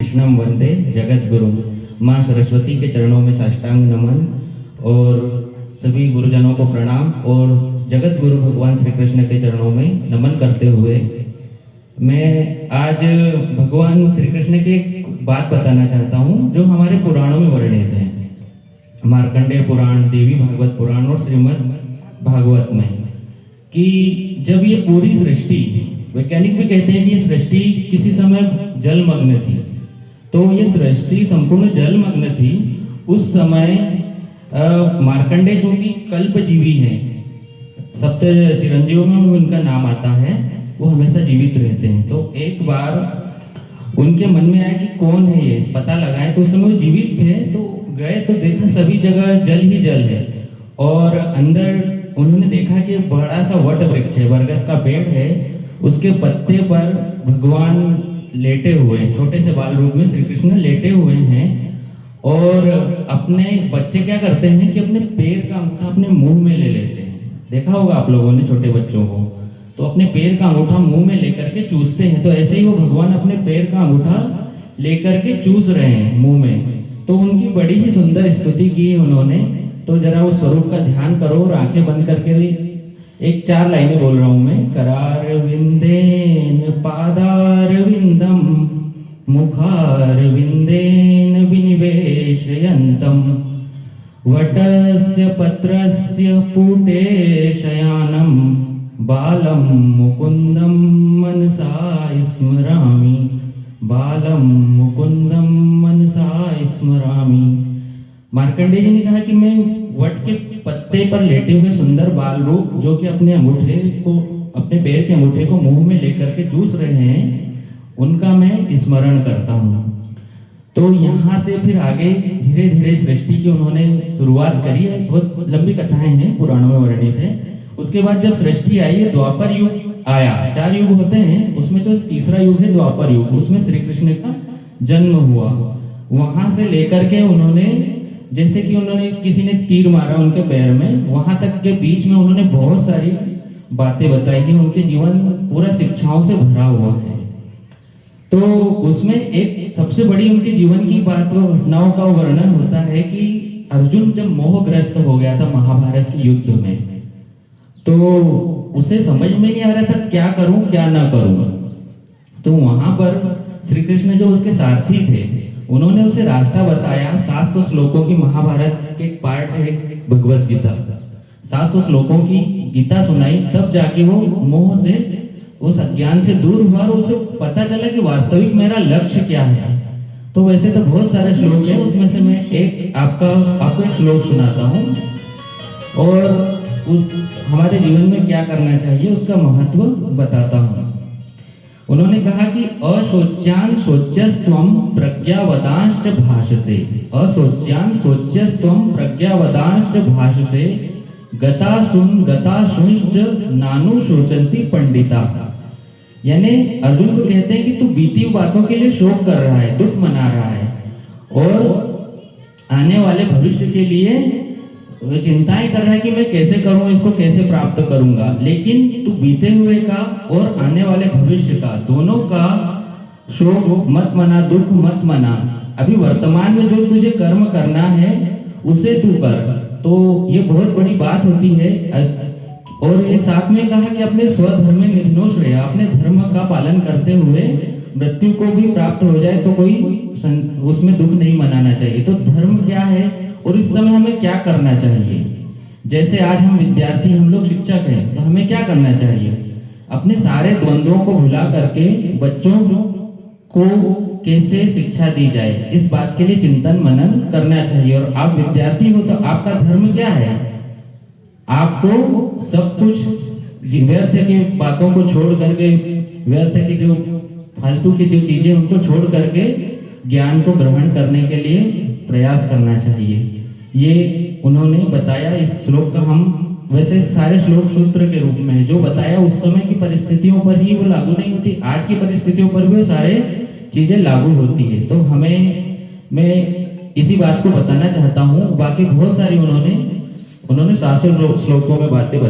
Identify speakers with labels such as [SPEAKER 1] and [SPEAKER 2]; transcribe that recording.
[SPEAKER 1] कृष्णम वंदे जगत गुरु। माँ सरस्वती के चरणों में साष्टांग नमन और सभी गुरुजनों को प्रणाम और जगत गुरु भगवान श्री कृष्ण के चरणों में नमन करते हुए मैं आज भगवान श्री कृष्ण की एक बात बताना चाहता हूँ जो हमारे पुराणों में वर्णित है। मार्कंडेय पुराण, देवी भागवत पुराण और श्रीमद् भागवत में कि जब ये पूरी सृष्टि, वैज्ञानिक भी कहते हैं कि ये सृष्टि किसी समय जलमग्न थी, तो ये सृष्टि संपूर्ण जलमग्न थी। उस समय मार्कंडेय जो कि कल्पजीवी हैं, सप्त चिरंजीवों में उनका नाम आता है, वो हमेशा जीवित रहते हैं। तो एक बार उनके मन में आया कि कौन है ये, पता लगाएं। तो उस समय वो जीवित थे, तो गए तो देखा सभी जगह जल ही जल है और अंदर उन्होंने देखा कि बड़ा सा वट वृक्ष है, बरगद का पेड़ है, उसके पत्ते पर भगवान लेटे हुए हैं, छोटे से बाल रूप में श्री कृष्ण लेटे हुए हैं और अपने बच्चे क्या करते हैं कि अपने पैर का अंगूठा अपने मुंह में ले लेते हैं। देखा होगा आप लोगों ने छोटे बच्चों को, तो अपने पैर का अंगूठा मुंह में लेकर के चूसते हैं। तो ऐसे ही वो भगवान अपने पैर का अंगूठा लेकर के चूस रहे हैं मुंह में। तो उनकी बड़ी ही सुंदर स्तुति की है उन्होंने। तो जरा उस स्वरूप का ध्यान करो और आंखें बंद करके एक 4 लाइनें बोल रहा हूं मैं। करार विंदेन पादार विंदम मुखार विंदेन विनिवेशयन्तम वटस्य पत्रस्य पुटे शयानम बालम मुकुंदम मनसा स्मरामि, बालम मुकुंदम मनसा स्मरामि। मार्कंडेय जी ने कहा कि मैं वट के पत्ते पर लेटे हुए सुंदर बाल रूप जो कि अपने अंगूठे को, अपने पैर के अंगूठे को मुंह में लेकर के चूस रहे हैं, उनका मैं स्मरण करता हूँ। तो यहाँ से फिर आगे धीरे धीरे सृष्टि की उन्होंने शुरुआत करी है। बहुत लंबी कथाएं हैं, पुराणों में वर्णित है। उसके बाद जब सृष्टि आई है, द्वापर युग आया। 4 युग होते हैं, उसमें से तीसरा युग है द्वापर युग, उसमें श्री कृष्ण का जन्म हुआ। वहां से लेकर के उन्होंने, जैसे कि उन्होंने किसी ने तीर मारा उनके पैर में, वहां तक के बीच में उन्होंने बहुत सारी बातें बताई हैं। उनके जीवन पूरा शिक्षाओं से भरा हुआ है। तो उसमें एक सबसे बड़ी उनके जीवन की बात व घटनाओं का वर्णन होता है कि अर्जुन जब मोहग्रस्त हो गया था महाभारत के युद्ध में, तो उसे समझ में नहीं आ रहा था क्या करूं क्या ना करूं। तो वहां पर श्री कृष्ण जो उसके सारथी थे, उन्होंने उसे रास्ता बताया। 700 श्लोकों की महाभारत के एक पार्ट है भगवत गीता, 700 श्लोकों की गीता सुनाई, तब जाके वो मोह से, उस अज्ञान से दूर हुआ और उसे पता चला कि वास्तविक मेरा लक्ष्य क्या है। तो वैसे तो बहुत सारे श्लोक हैं, उसमें से मैं आपको एक श्लोक सुनाता हूँ और उस हमारे जीवन में क्या करना चाहिए उसका महत्व बताता हूँ। उन्होंने कहा कि अशोच्यान शोच्यस्त्वं प्रज्ञावदांश्च भाषसे, अशोच्यान शोच्यस्त्वं प्रज्ञावदांश्च भाषसे, गताशुंश्च नानु शोचंती पंडिता। यानी अर्जुन को कहते हैं कि तू बीती हुई बातों के लिए शोक कर रहा है, दुख मना रहा है और आने वाले भविष्य के लिए चिंताएं कर रहा है कि मैं कैसे करूं, इसको कैसे प्राप्त करूंगा। लेकिन तू बीते हुए का और आने वाले भविष्य का, दोनों का शोक मत मना, दुख मत मना। अभी वर्तमान में जो तुझे कर्म करना है उसे तू कर। तो ये बहुत बड़ी बात होती है। और ये साथ में कहा कि अपने स्वधर्म में निर्दोष रहे, अपने धर्म का पालन करते हुए मृत्यु को भी प्राप्त हो जाए तो कोई उसमें दुख नहीं मनाना चाहिए। तो धर्म क्या है और इस समय हमें क्या करना चाहिए। जैसे आज हम विद्यार्थी, हम लोग शिक्षक हैं, तो हमें क्या करना चाहिए, अपने सारे द्वंद्वों को भुला करके बच्चों को कैसे शिक्षा दी जाए, इस बात के लिए चिंतन मनन करना चाहिए। और आप विद्यार्थी हो तो आपका धर्म क्या है, आपको सब कुछ व्यर्थ की बातों को छोड़ करके, व्यर्थ की जो फालतू की जो चीजें उनको छोड़ करके ज्ञान को ग्रहण करने के लिए प्रयास करना चाहिए। ये उन्होंने बताया। इस श्लोक का हम वैसे सारे श्लोक सूत्र के रूप में जो बताया उस समय की परिस्थितियों पर ही वो लागू नहीं होती, आज की परिस्थितियों पर भी वो सारे चीजें लागू होती है। तो मैं इसी बात को बताना चाहता हूँ। बाकी बहुत सारी उन्होंने 700 श्लोकों में बातें